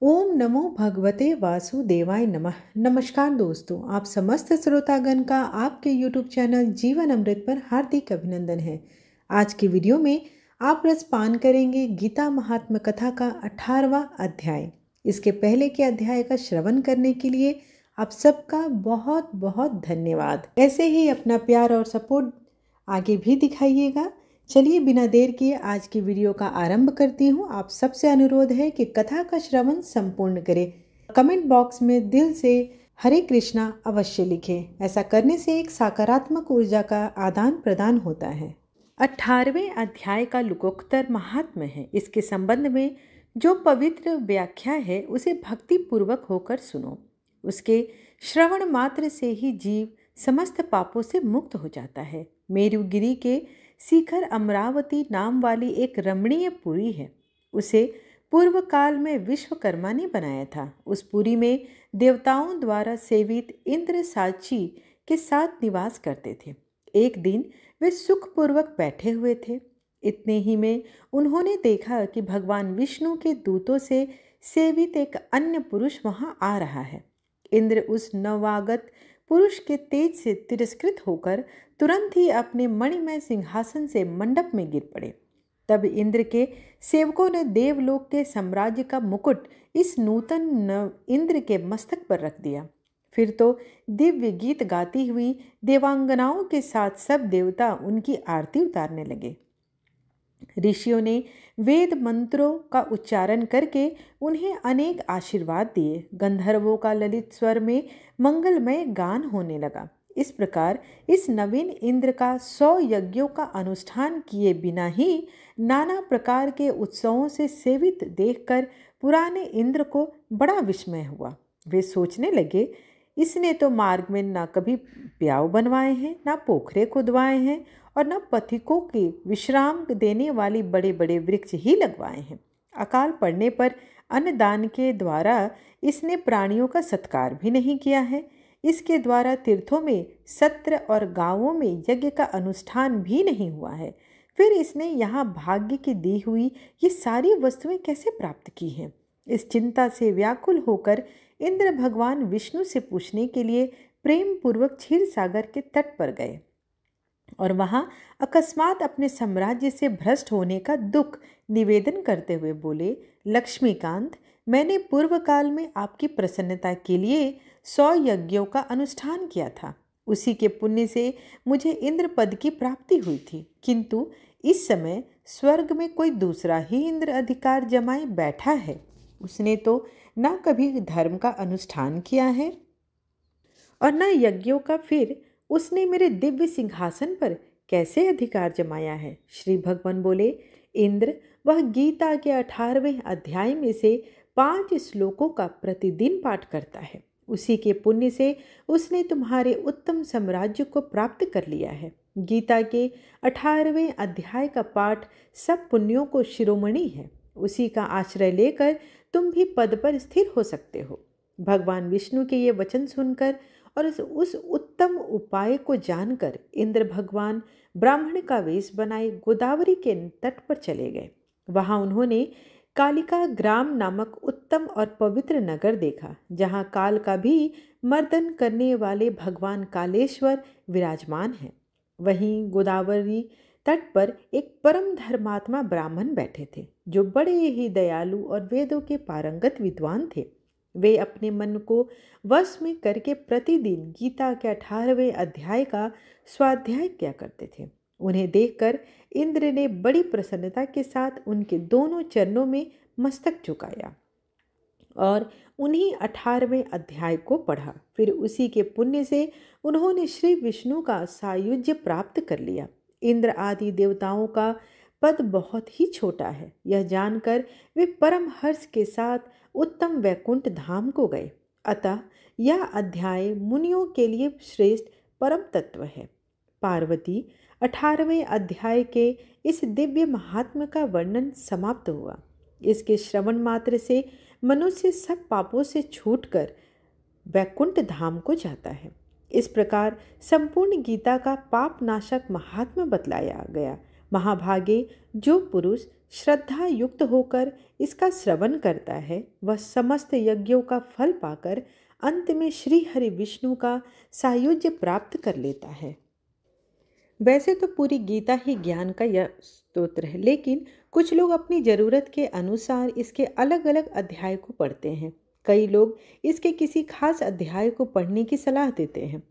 ओम नमो भगवते वासुदेवाय नमः। नमस्कार दोस्तों, आप समस्त श्रोतागण का आपके YouTube चैनल जीवन अमृत पर हार्दिक अभिनंदन है। आज की वीडियो में आप रसपान करेंगे गीता महात्म्य कथा का 18वां अध्याय। इसके पहले के अध्याय का श्रवण करने के लिए आप सबका बहुत बहुत धन्यवाद। ऐसे ही अपना प्यार और सपोर्ट आगे भी दिखाइएगा। चलिए बिना देर किए आज की वीडियो का आरंभ करती हूँ। आप सबसे अनुरोध है कि कथा का श्रवण संपूर्ण करें। कमेंट बॉक्स में दिल से हरे कृष्णा अवश्य लिखें। ऐसा करने से एक सकारात्मक ऊर्जा का आदान प्रदान होता है। 18वें अध्याय का लोकोत्तर महात्म्य है। इसके संबंध में जो पवित्र व्याख्या है उसे भक्ति पूर्वक होकर सुनो। उसके श्रवण मात्र से ही जीव समस्त पापों से मुक्त हो जाता है। मेरुगिरी के शिखर अमरावती नाम वाली एक रमणीय पुरी है। उसे पूर्व काल में विश्वकर्मा ने बनाया था। उस पुरी में देवताओं द्वारा सेवित इंद्र साची के साथ निवास करते थे। एक दिन वे सुखपूर्वक बैठे हुए थे। इतने ही में उन्होंने देखा कि भगवान विष्णु के दूतों से सेवित एक अन्य पुरुष वहां आ रहा है। इंद्र उस नवागत पुरुष के तेज से तिरस्कृत होकर तुरंत ही अपने मणिमय सिंहासन से मंडप में गिर पड़े। तब इंद्र के सेवकों ने देवलोक के साम्राज्य का मुकुट इस नूतन इंद्र के मस्तक पर रख दिया। फिर तो दिव्य गीत गाती हुई देवांगनाओं के साथ सब देवता उनकी आरती उतारने लगे। ऋषियों ने वेद मंत्रों का उच्चारण करके उन्हें अनेक आशीर्वाद दिए। गंधर्वों का ललित स्वर में मंगलमय गान होने लगा। इस प्रकार इस नवीन इंद्र का 100 यज्ञों का अनुष्ठान किए बिना ही नाना प्रकार के उत्सवों से सेवित देखकर पुराने इंद्र को बड़ा विस्मय हुआ। वे सोचने लगे, इसने तो मार्ग में न कभी प्याऊ बनवाए हैं, न पोखरे खुदवाए हैं और न पथिकों के विश्राम देने वाली बड़े बड़े वृक्ष ही लगवाए हैं। अकाल पड़ने पर अन्नदान के द्वारा इसने प्राणियों का सत्कार भी नहीं किया है। इसके द्वारा तीर्थों में सत्र और गांवों में यज्ञ का अनुष्ठान भी नहीं हुआ है। फिर इसने यहाँ भाग्य की दी हुई ये सारी वस्तुएं कैसे प्राप्त की हैं? इस चिंता से व्याकुल होकर इंद्र भगवान विष्णु से पूछने के लिए प्रेम पूर्वक क्षीर सागर के तट पर गए और वहां अकस्मात अपने साम्राज्य से भ्रष्ट होने का दुख निवेदन करते हुए बोले, लक्ष्मीकांत, मैंने पूर्व काल में आपकी प्रसन्नता के लिए 100 यज्ञों का अनुष्ठान किया था। उसी के पुण्य से मुझे इंद्र पद की प्राप्ति हुई थी। किंतु इस समय स्वर्ग में कोई दूसरा ही इंद्र अधिकार जमाए बैठा है। उसने तो न कभी धर्म का अनुष्ठान किया है और न यज्ञों का। फिर उसने मेरे दिव्य सिंहासन पर कैसे अधिकार जमाया है? श्री भगवान बोले, इंद्र, वह गीता के 18वें अध्याय में से 5 श्लोकों का प्रतिदिन पाठ करता है। उसी के पुण्य से उसने तुम्हारे उत्तम साम्राज्य को प्राप्त कर लिया है। गीता के 18वें अध्याय का पाठ सब पुण्यों को शिरोमणि है। उसी का आश्रय लेकर तुम भी पद पर स्थिर हो सकते हो। भगवान विष्णु के ये वचन सुनकर और उस उत्तम उपाय को जानकर इंद्र भगवान ब्राह्मण का वेश बनाए गोदावरी के तट पर चले गए। वहां उन्होंने कालिका ग्राम नामक उत्तम और पवित्र नगर देखा, जहां काल का भी मर्दन करने वाले भगवान कालेश्वर विराजमान हैं। वहीं गोदावरी तट पर एक परम धर्मात्मा ब्राह्मण बैठे थे, जो बड़े ही दयालु और वेदों के पारंगत विद्वान थे। वे अपने मन को वश में करके प्रतिदिन गीता के 18वें अध्याय का स्वाध्याय किया करते थे। उन्हें देखकर इंद्र ने बड़ी प्रसन्नता के साथ उनके दोनों चरणों में मस्तक झुकाया और उन्हीं 18वें अध्याय को पढ़ा। फिर उसी के पुण्य से उन्होंने श्री विष्णु का सायुज्य प्राप्त कर लिया। इंद्र आदि देवताओं का पद बहुत ही छोटा है, यह जानकर वे परम हर्ष के साथ उत्तम वैकुंठ धाम को गए। अतः यह अध्याय मुनियों के लिए श्रेष्ठ परम तत्व है। पार्वती, 18वें अध्याय के इस दिव्य महात्म्य का वर्णन समाप्त हुआ। इसके श्रवण मात्र से मनुष्य सब पापों से छूटकर वैकुंठ धाम को जाता है। इस प्रकार संपूर्ण गीता का पाप नाशक महात्म्य बतलाया गया। महाभागे जो पुरुष श्रद्धा युक्त होकर इसका श्रवण करता है वह समस्त यज्ञों का फल पाकर अंत में श्री हरि विष्णु का सायुज्य प्राप्त कर लेता है। वैसे तो पूरी गीता ही ज्ञान का यह स्तोत्र है, लेकिन कुछ लोग अपनी ज़रूरत के अनुसार इसके अलग अलग अध्याय को पढ़ते हैं। कई लोग इसके किसी खास अध्याय को पढ़ने की सलाह देते हैं।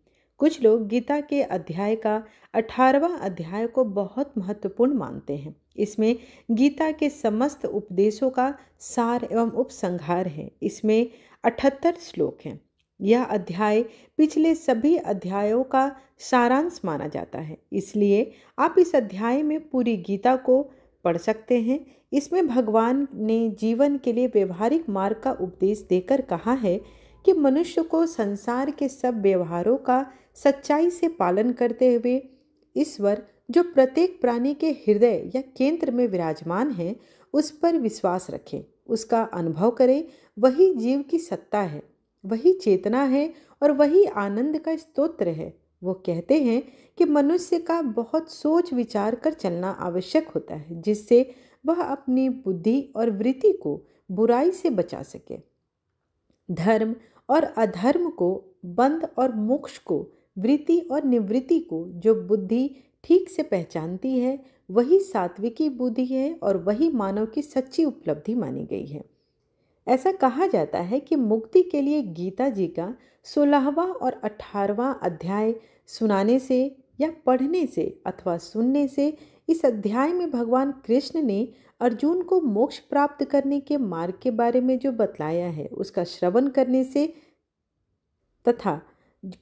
कुछ लोग गीता के अध्याय का 18वां अध्याय को बहुत महत्वपूर्ण मानते हैं। इसमें गीता के समस्त उपदेशों का सार एवं उपसंहार है। इसमें 78 श्लोक हैं। यह अध्याय पिछले सभी अध्यायों का सारांश माना जाता है, इसलिए आप इस अध्याय में पूरी गीता को पढ़ सकते हैं। इसमें भगवान ने जीवन के लिए व्यवहारिक मार्ग का उपदेश देकर कहा है कि मनुष्य को संसार के सब व्यवहारों का सच्चाई से पालन करते हुए ईश्वर जो प्रत्येक प्राणी के हृदय या केंद्र में विराजमान है उस पर विश्वास रखें, उसका अनुभव करें। वही जीव की सत्ता है, वही चेतना है और वही आनंद का स्तोत्र है। वो कहते हैं कि मनुष्य का बहुत सोच विचार कर चलना आवश्यक होता है, जिससे वह अपनी बुद्धि और वृत्ति को बुराई से बचा सके। धर्म और अधर्म को, बंध और मोक्ष को, वृत्ति और निवृत्ति को जो बुद्धि ठीक से पहचानती है वही सात्विकी बुद्धि है और वही मानव की सच्ची उपलब्धि मानी गई है। ऐसा कहा जाता है कि मुक्ति के लिए गीता जी का 16वां और 18वां अध्याय सुनाने से या पढ़ने से अथवा सुनने से इस अध्याय में भगवान कृष्ण ने अर्जुन को मोक्ष प्राप्त करने के मार्ग के बारे में जो बतलाया है उसका श्रवण करने से, तथा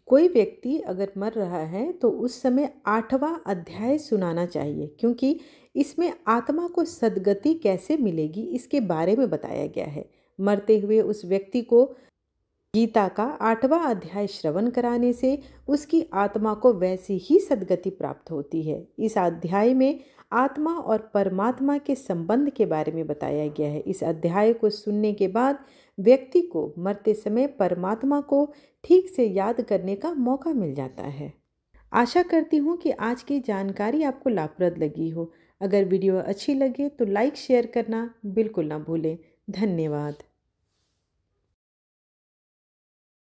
कोई व्यक्ति अगर मर रहा है तो उस समय 8वां अध्याय सुनाना चाहिए, क्योंकि इसमें आत्मा को सद्गति कैसे मिलेगी इसके बारे में बताया गया है। मरते हुए उस व्यक्ति को गीता का 8वां अध्याय श्रवण कराने से उसकी आत्मा को वैसी ही सद्गति प्राप्त होती है। इस अध्याय में आत्मा और परमात्मा के संबंध के बारे में बताया गया है। इस अध्याय को सुनने के बाद व्यक्ति को मरते समय परमात्मा को ठीक से याद करने का मौका मिल जाता है। आशा करती हूँ कि आज की जानकारी आपको लाभप्रद लगी हो। अगर वीडियो अच्छी लगे तो लाइक शेयर करना बिल्कुल ना भूलें। धन्यवाद।